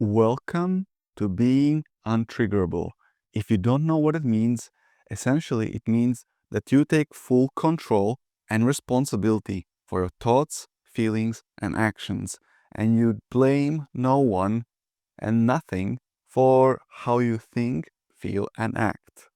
Welcome to being untriggerable. If you don't know what it means, essentially it means that you take full control and responsibility for your thoughts, feelings, and actions, and you blame no one and nothing for how you think, feel, and act.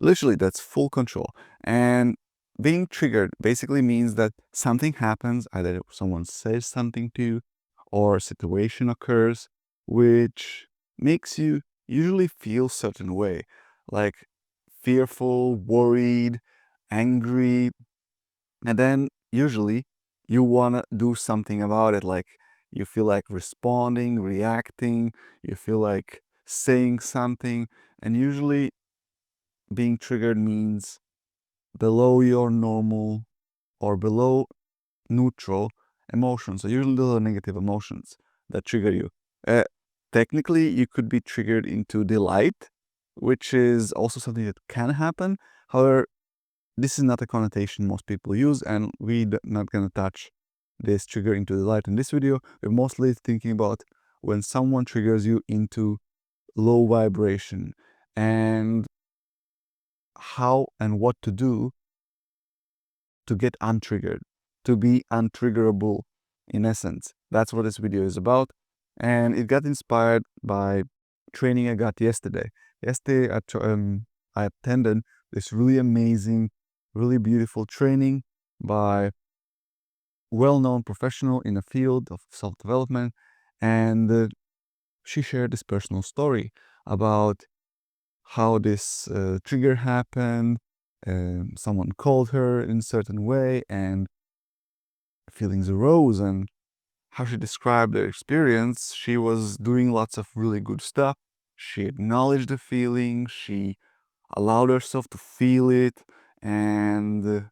Literally, that's full control. And being triggered basically means that something happens, either someone says something to you or a situation occurs, which makes you usually feel certain way, like fearful, worried, angry, and then usually you want to do something about it, like you feel like responding, reacting, you feel like saying something, and usually being triggered means below your normal or below neutral emotions. So usually those are negative emotions that trigger you. Uh, Technically, you could be triggered into delight, which is also something that can happen. However, this is not a connotation most people use, and we're not going to touch this trigger into delight in this video. We're mostly thinking about when someone triggers you into low vibration and how and what to do to get untriggered, to be untriggerable in essence. That's what this video is about. And it got inspired by training I got yesterday. Yesterday, I attended this really amazing, really beautiful training by well-known professional in the field of self-development. And she shared this personal story about how this trigger happened. Someone called her in a certain way and feelings arose, and how she described her experience. She was doing lots of really good stuff. She acknowledged the feeling, she allowed herself to feel it, and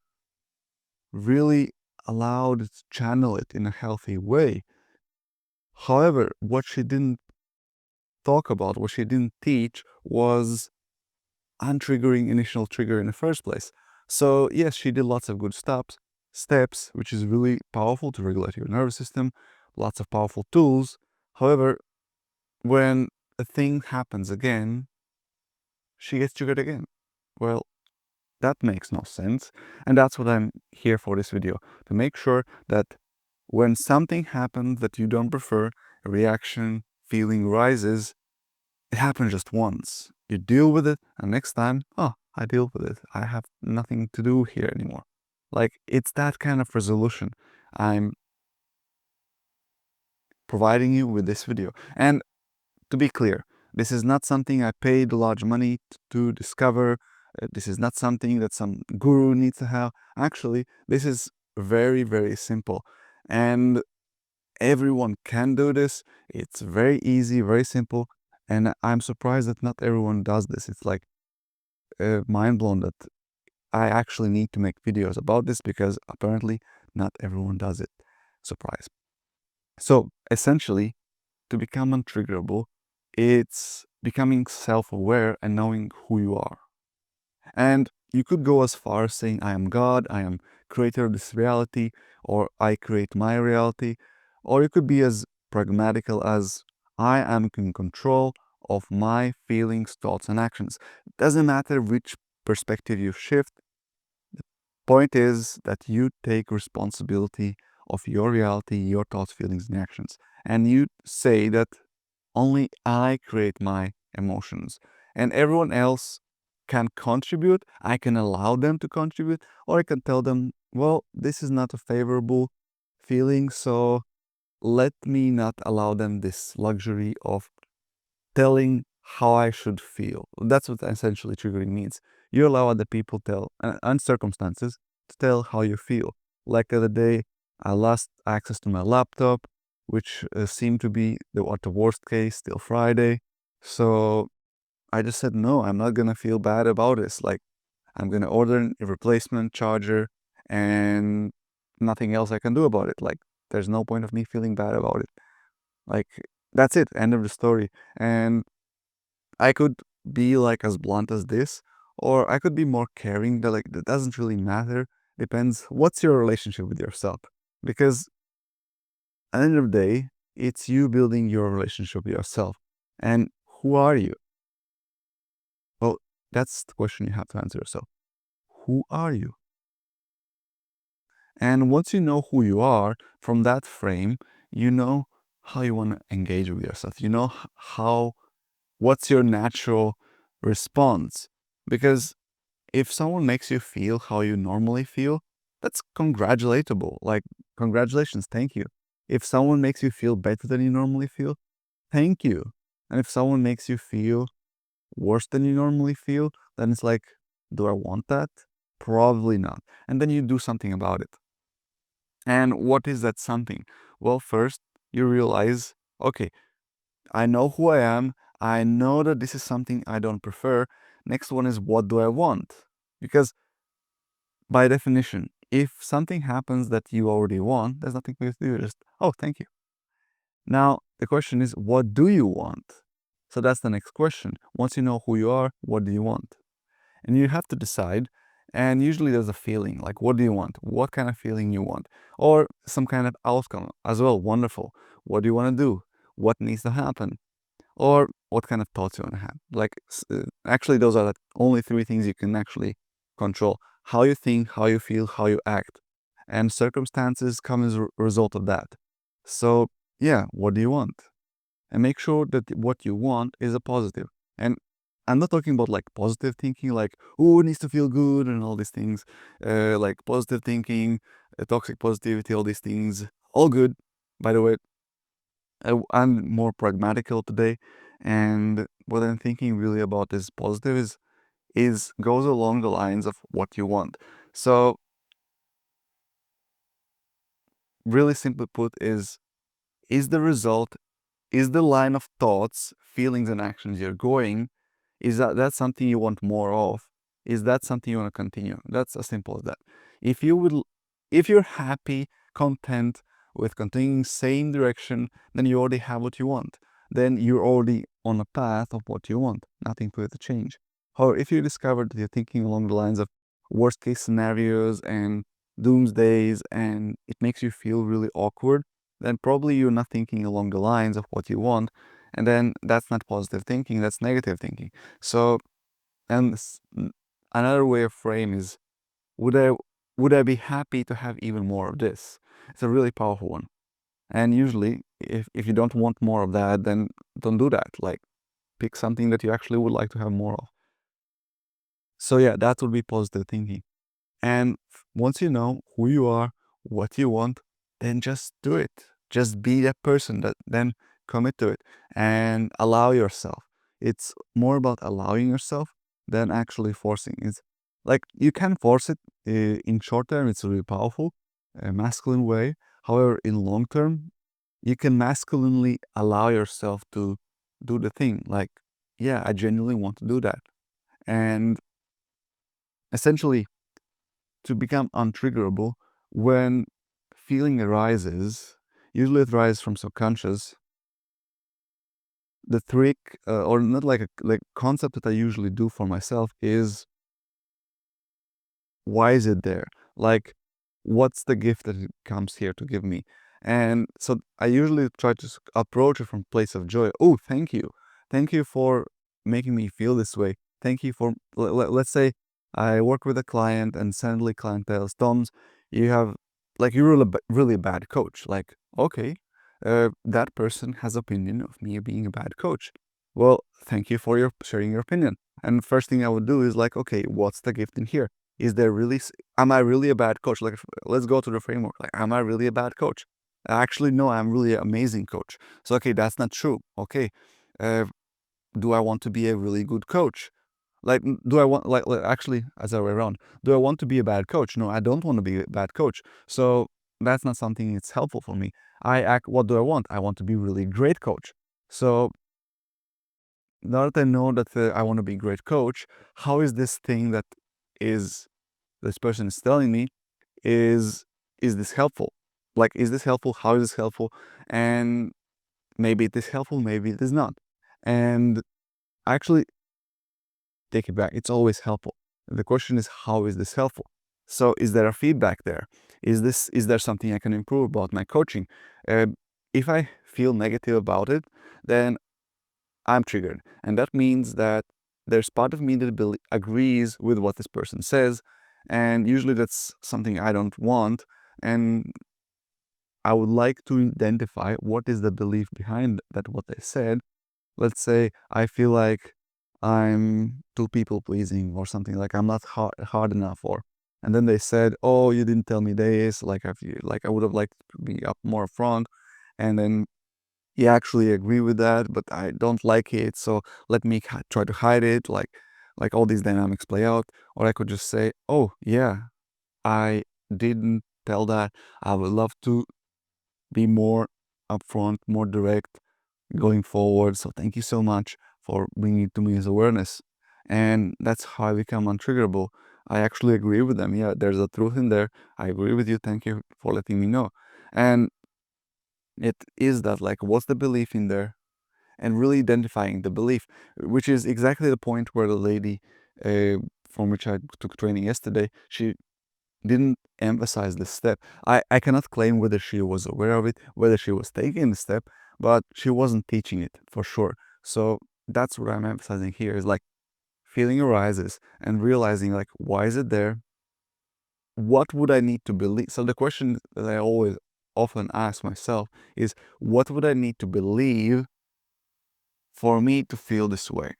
really allowed to channel it in a healthy way. However, what she didn't talk about, what she didn't teach, was untriggering initial trigger in the first place. So yes, she did lots of good steps, which is really powerful to regulate your nervous system, lots of powerful tools. However, when a thing happens again, she gets triggered again. Well, that makes no sense. And that's what I'm here for this video, to make sure that when something happens that you don't prefer, a reaction, feeling rises, it happens just once. You deal with it, and next time, oh, I deal with it. I have nothing to do here anymore. Like, it's that kind of resolution I'm providing you with this video. And to be clear, this is not something I paid large money to discover. This is not something that some guru needs to have. Actually, this is very, very simple. And everyone can do this. It's very easy, very simple. And I'm surprised that not everyone does this. It's like mind blown that I actually need to make videos about this, because apparently not everyone does it. Surprise. So essentially, to become untriggerable, it's becoming self-aware and knowing who you are. And you could go as far as saying, I am God, I am creator of this reality, or I create my reality. Or you could be as pragmatical as, I am in control of my feelings, thoughts, and actions. Doesn't matter which perspective you shift. The point is that you take responsibility of your reality, your thoughts, feelings, and actions. And you say that only I create my emotions, and everyone else can contribute. I can allow them to contribute, or I can tell them, well, this is not a favorable feeling, so let me not allow them this luxury of telling how I should feel. That's what essentially triggering means. You allow other people tell and circumstances to tell how you feel. Like the other day, I lost access to my laptop, which seemed to be the worst case till Friday. So I just said, no, I'm not gonna feel bad about this. Like, I'm gonna order a replacement charger and nothing else I can do about it. Like, there's no point of me feeling bad about it. Like, that's it, end of the story. And I could be like as blunt as this, or I could be more caring. That, like, that doesn't really matter. Depends what's your relationship with yourself. Because at the end of the day, it's you building your relationship with yourself. And who are you? Well, that's the question you have to answer yourself. Who are you? And once you know who you are, from that frame, you know how you want to engage with yourself. You know what's your natural response. Because if someone makes you feel how you normally feel, that's congratulatable. Like, congratulations, thank you. If someone makes you feel better than you normally feel, thank you. And if someone makes you feel worse than you normally feel, then it's like, do I want that? Probably not. And then you do something about it. And what is that something? Well, first, you realize, okay, I know who I am. I know that this is something I don't prefer. Next one is, what do I want? Because by definition, if something happens that you already want, there's nothing for you to do. Just, oh, thank you. Now, the question is, what do you want? So that's the next question. Once you know who you are, what do you want? And you have to decide. And usually there's a feeling, like, what do you want? What kind of feeling you want? Or some kind of outcome as well. Wonderful. What do you want to do? What needs to happen? Or what kind of thoughts you want to have? Like, actually, those are the only three things you can actually control: how you think, how you feel, how you act. And circumstances come as a result of that. So, yeah, what do you want? And make sure that what you want is a positive. And I'm not talking about like positive thinking, like, oh, it needs to feel good and all these things, like positive thinking, toxic positivity, all these things, all good. By the way, I'm more pragmatical today, and what I'm thinking really about is positive is goes along the lines of what you want. So really simply put is the result, is the line of thoughts, feelings, and actions you're going, is that something you want more of? Is that something you want to continue? That's as simple as that. If you would, if you're happy, content with continuing same direction, then you already have what you want. Then you're already on a path of what you want. Nothing for you to change. However, if you discover that you're thinking along the lines of worst case scenarios and doomsdays, and it makes you feel really awkward, then probably you're not thinking along the lines of what you want. And then that's not positive thinking, that's negative thinking. So, and another way of frame is, would I would I be happy to have even more of this? It's a really powerful one. And usually, if you don't want more of that, then don't do that. Like, pick something that you actually would like to have more of. So yeah, that would be positive thinking. And once you know who you are, what you want, then just do it. Just be that person, that then commit to it and allow yourself. It's more about allowing yourself than actually forcing. It's like you can force it in short term, it's really powerful, a masculine way. However, in long term, you can masculinely allow yourself to do the thing. Like, yeah, I genuinely want to do that. And essentially, to become untriggerable, when feeling arises, usually it arises from subconscious. The trick, or not like a like concept that I usually do for myself is, why is it there? Like, what's the gift that it comes here to give me? And so I usually try to approach it from place of joy. Oh, thank you. Thank you for making me feel this way. Thank you for, let's say I work with a client and suddenly client tells, Toms, you have, like, you're really, really bad coach. Like, okay, that person has opinion of me being a bad coach. Well, thank you for your sharing your opinion. And first thing I would do is like, okay, what's the gift in here? Is there really, am I really a bad coach? Like, let's go to the framework. Like, am I really a bad coach? Actually, no, I'm really an amazing coach. So, okay, that's not true. Okay. Uh, do I want to be a really good coach? Like, do I want, like actually, as a way around, do I want to be a bad coach? No, I don't want to be a bad coach. So that's not something that's helpful for me. What do I want? I want to be a really great coach. So now that I know that I want to be a great coach, how is this thing that is this person is telling me, is this helpful? Like, is this helpful? How is this helpful? And maybe it is helpful, maybe it is not. And actually, take it back. It's always helpful. The question is, how is this helpful? So is there a feedback there? Is there something I can improve about my coaching? If I feel negative about it, then I'm triggered. And that means that there's part of me that agrees with what this person says. And usually that's something I don't want. And I would like to identify what is the belief behind that, what they said. Let's say I feel like I'm too people pleasing or something, like I'm not hard enough, or and then they said, "Oh, you didn't tell me this. Like I would have liked to be up more front." And then you actually agree with that, but I don't like it, so let me try to hide it. Like all these dynamics play out, or I could just say, "Oh yeah, I didn't tell that. I would love to be more upfront, more direct going forward. So thank you so much for bringing it to me as awareness." And that's how I become untriggerable. I actually agree with them. Yeah, there's a truth in there. I agree with you. Thank you for letting me know. And it is that, like, what's the belief in there? And really identifying the belief, which is exactly the point where the lady from which I took training yesterday, she didn't emphasize this step. I cannot claim whether she was aware of it, whether she was taking the step, but she wasn't teaching it for sure. So that's what I'm emphasizing here, is like feeling arises and realizing, like, why is it there? What would I need to believe? So the question that I always often ask myself is, what would I need to believe for me to feel this way?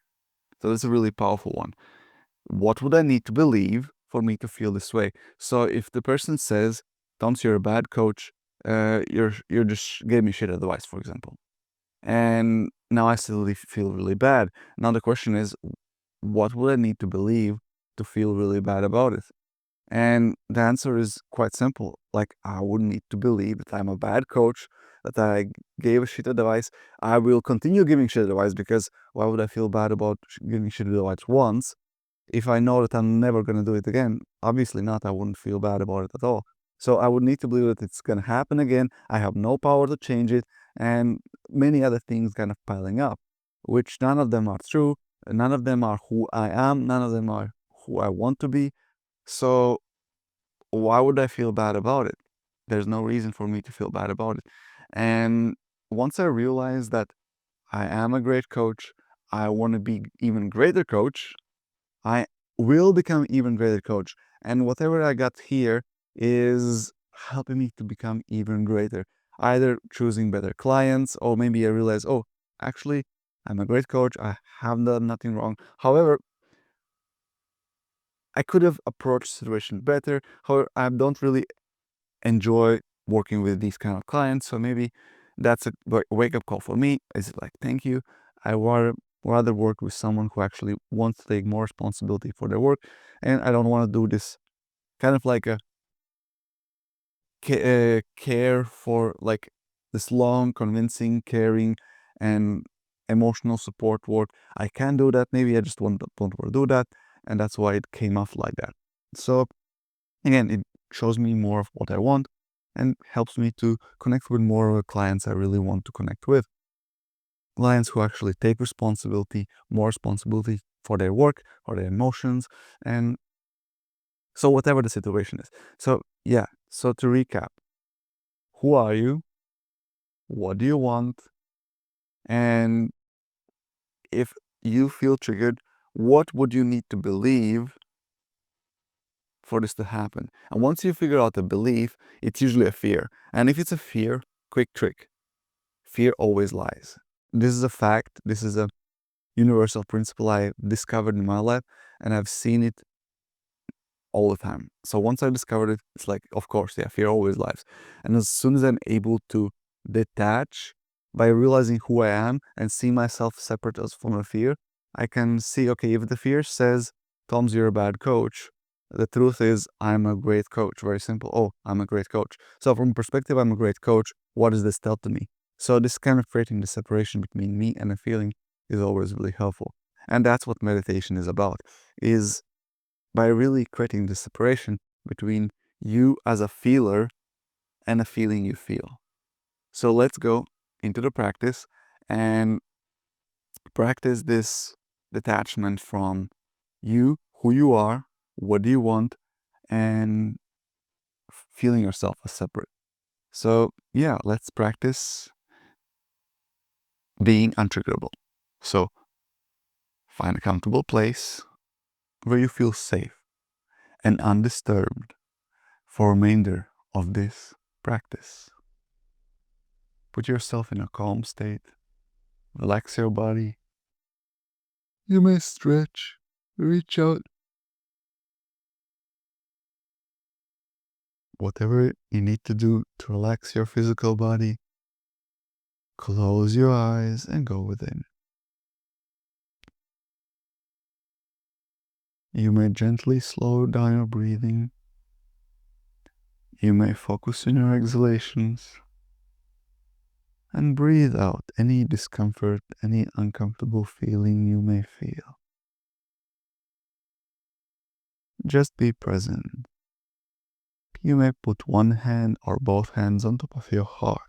So that's a really powerful one. What would I need to believe for me to feel this way? So if the person says, "Thomas, you're a bad coach, you're just gave me shit advice," for example, and now I still feel really bad. Now the question is, what would I need to believe to feel really bad about it? And the answer is quite simple. Like, I would need to believe that I'm a bad coach, that I gave shit advice. I will continue giving shit advice, because why would I feel bad about giving shit advice once? If I know that I'm never going to do it again? Obviously not. I wouldn't feel bad about it at all. So I would need to believe that it's going to happen again. I have no power to change it, and many other things kind of piling up, which none of them are true. None of them are who I am. None of them are who I want to be. So why would I feel bad about it? There's no reason for me to feel bad about it. And once I realized that I am a great coach, I want to be even greater coach, I will become even greater coach. And whatever I got here is helping me to become even greater. Either choosing better clients, or maybe I realize, oh, actually, I'm a great coach. I have done nothing wrong. However, I could have approached the situation better. However, I don't really enjoy working with these kind of clients. So maybe that's a wake up call for me. Is it like, thank you. I rather work with someone who actually wants to take more responsibility for their work. And I don't want to do this kind of like a care for, like, this long, convincing, caring, and emotional support work. I can do that. Maybe I just don't want to do that. And that's why it came off like that. So again, it shows me more of what I want and helps me to connect with more of the clients I really want to connect with. Clients who actually take responsibility, more responsibility for their work, for their emotions, and so whatever the situation is. So yeah, so to recap, who are you? What do you want? And if you feel triggered, what would you need to believe for this to happen? And once you figure out the belief, it's usually a fear. And if it's a fear, quick trick: fear always lies. This is a fact. This is a universal principle I discovered in my life, and I've seen it all the time. So once I discovered it, it's like, of course, yeah, fear always lies. And as soon as I'm able to detach by realizing who I am and see myself separate as from the fear, I can see, okay, if the fear says, "Tom's, you're a bad coach," the truth is, I'm a great coach. Very simple. Oh, I'm a great coach. So from perspective, I'm a great coach. What does this tell to me? So this kind of creating the separation between me and a feeling is always really helpful. And that's what meditation is about, is by really creating the separation between you as a feeler and a feeling you feel. So let's go into the practice and practice this detachment from you, who you are, what do you want, and feeling yourself as separate. So yeah, let's practice. being untriggerable. So find a comfortable place where you feel safe and undisturbed for the remainder of this practice. Put yourself in a calm state. Relax your body. You may stretch, reach out. Whatever you need to do to relax your physical body, close your eyes and go within. You may gently slow down your breathing. You may focus on your exhalations and breathe out any discomfort, any uncomfortable feeling you may feel. Just be present. You may put one hand or both hands on top of your heart,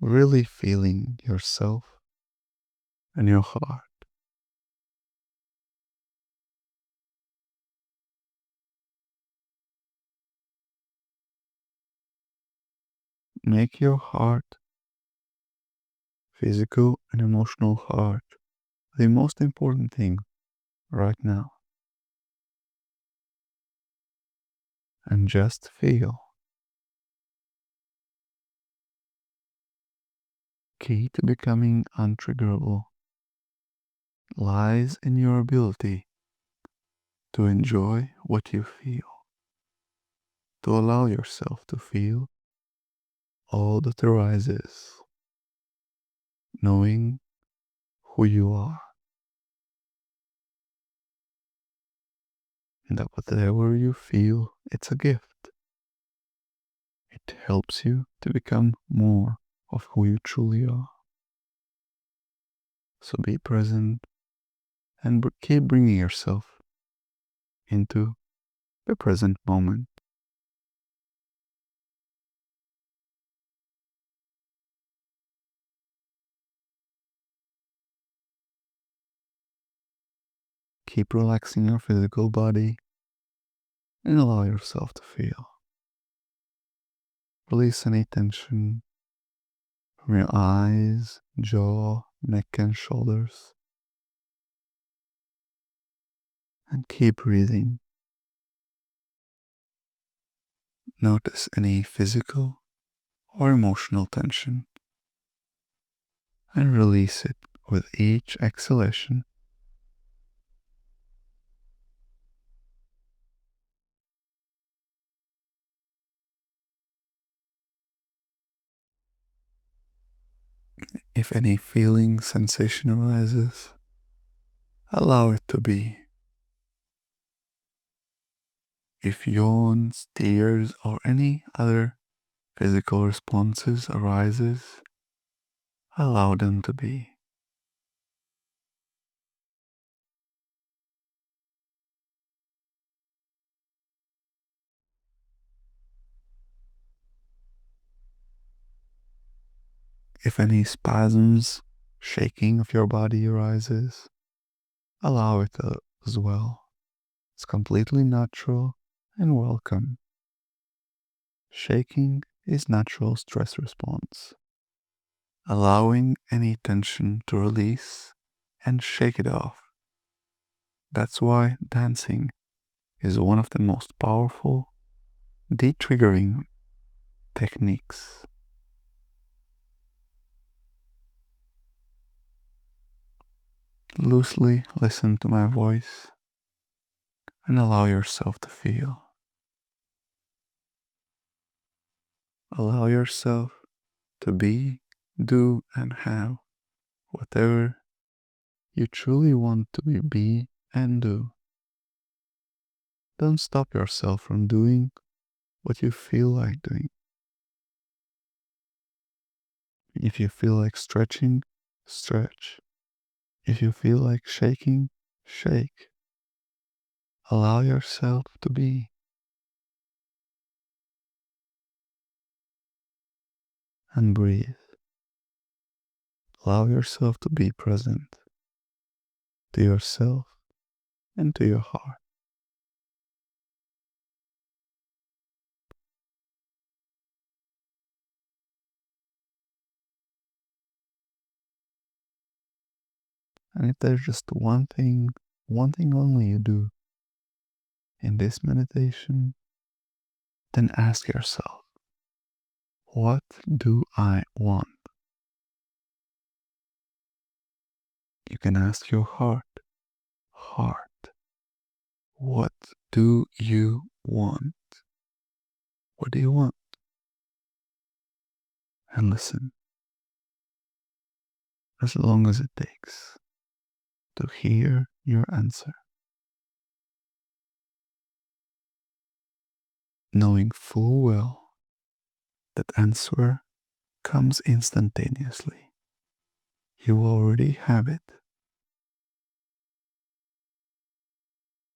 really feeling yourself and your heart. Make your heart, physical and emotional heart, the most important thing right now. And just feel. Key to becoming untriggerable lies in your ability to enjoy what you feel, to allow yourself to feel all that arises, knowing who you are, and that whatever you feel, it's a gift. It helps you to become more of who you truly are. So be present and keep bringing yourself into the present moment. Keep relaxing your physical body and allow yourself to feel. Release any tension from your eyes, jaw, neck, and shoulders. And keep breathing. Notice any physical or emotional tension and release it with each exhalation. If any feeling, sensation arises, allow it to be. If yawns, tears, or any other physical responses arises, allow them to be. If any spasms, shaking of your body arises, allow it as well. It's completely natural and welcome. Shaking is natural stress response. Allowing any tension to release and shake it off. That's why dancing is one of the most powerful de-triggering techniques. Loosely listen to my voice and allow yourself to feel. Allow yourself to be, do, and have whatever you truly want to be and do. Don't stop yourself from doing what you feel like doing. If you feel like stretching, stretch. If you feel like shaking, shake. Allow yourself to be and breathe. Allow yourself to be present to yourself and to your heart. And if there's just one thing only you do in this meditation, then ask yourself, what do I want? You can ask your heart, what do you want? What do you want? And listen, as long as it takes to hear your answer, knowing full well that answer comes instantaneously. You already have it.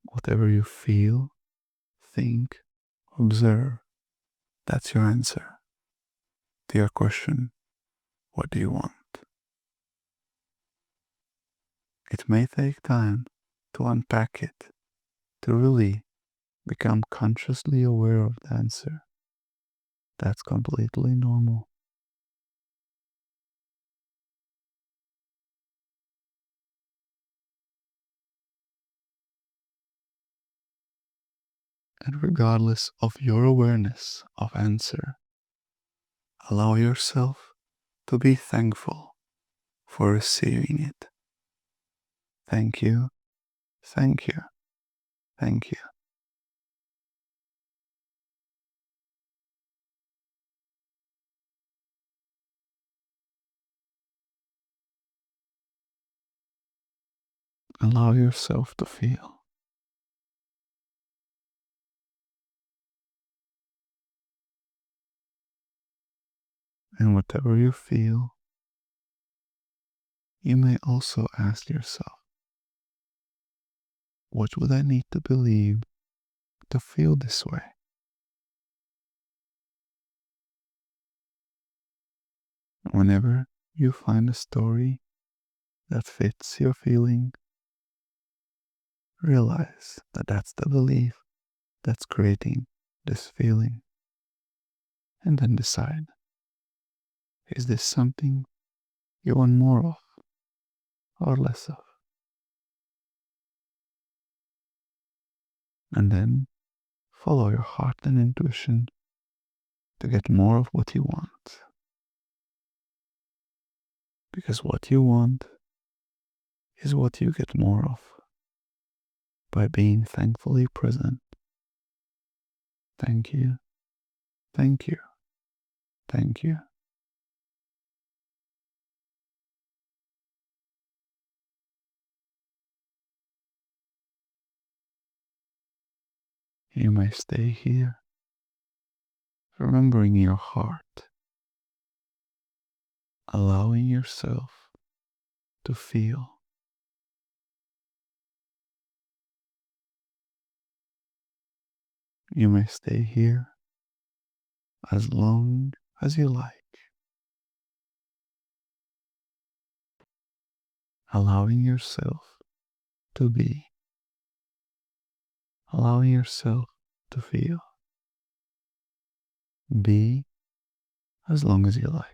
Whatever you feel, think, observe, that's your answer to your question, what do you want? It may take time to unpack it, to really become consciously aware of the answer. That's completely normal. And regardless of your awareness of answer, allow yourself to be thankful for receiving it. Thank you, thank you, thank you. Allow yourself to feel. And whatever you feel, you may also ask yourself, what would I need to believe to feel this way? Whenever you find a story that fits your feeling, realize that that's the belief that's creating this feeling. And then decide, is this something you want more of or less of? And then follow your heart and intuition to get more of what you want. Because what you want is what you get more of by being thankfully present. Thank you, thank you, thank you. You may stay here, remembering your heart, allowing yourself to feel. You may stay here as long as you like, allowing yourself to be, allowing yourself to feel. Be as long as you like.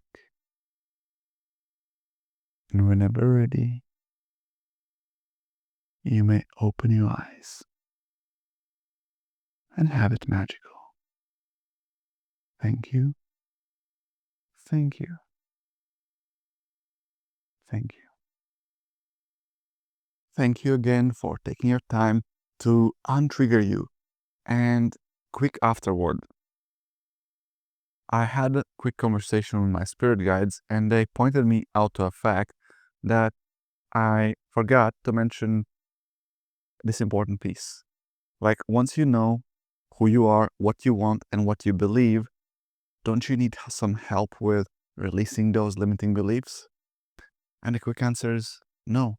And whenever ready, you may open your eyes and have it magical. Thank you, thank you, thank you. Thank you again for taking your time to untrigger you. And quick afterward, I had a quick conversation with my spirit guides, and they pointed me out to a fact that I forgot to mention this important piece. Like, once you know who you are, what you want, and what you believe, don't you need some help with releasing those limiting beliefs? And the quick answer is no.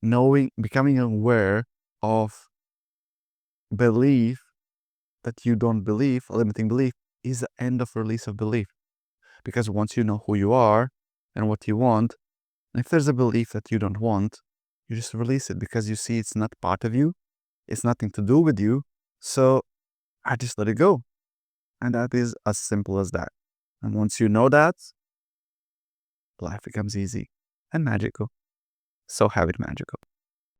Becoming aware of belief that you don't believe, a limiting belief, is the end of release of belief. Because once you know who you are and what you want, if there's a belief that you don't want, you just release it because you see it's not part of you. It's nothing to do with you. So I just let it go. And that is as simple as that. And once you know that, life becomes easy and magical. So have it magical.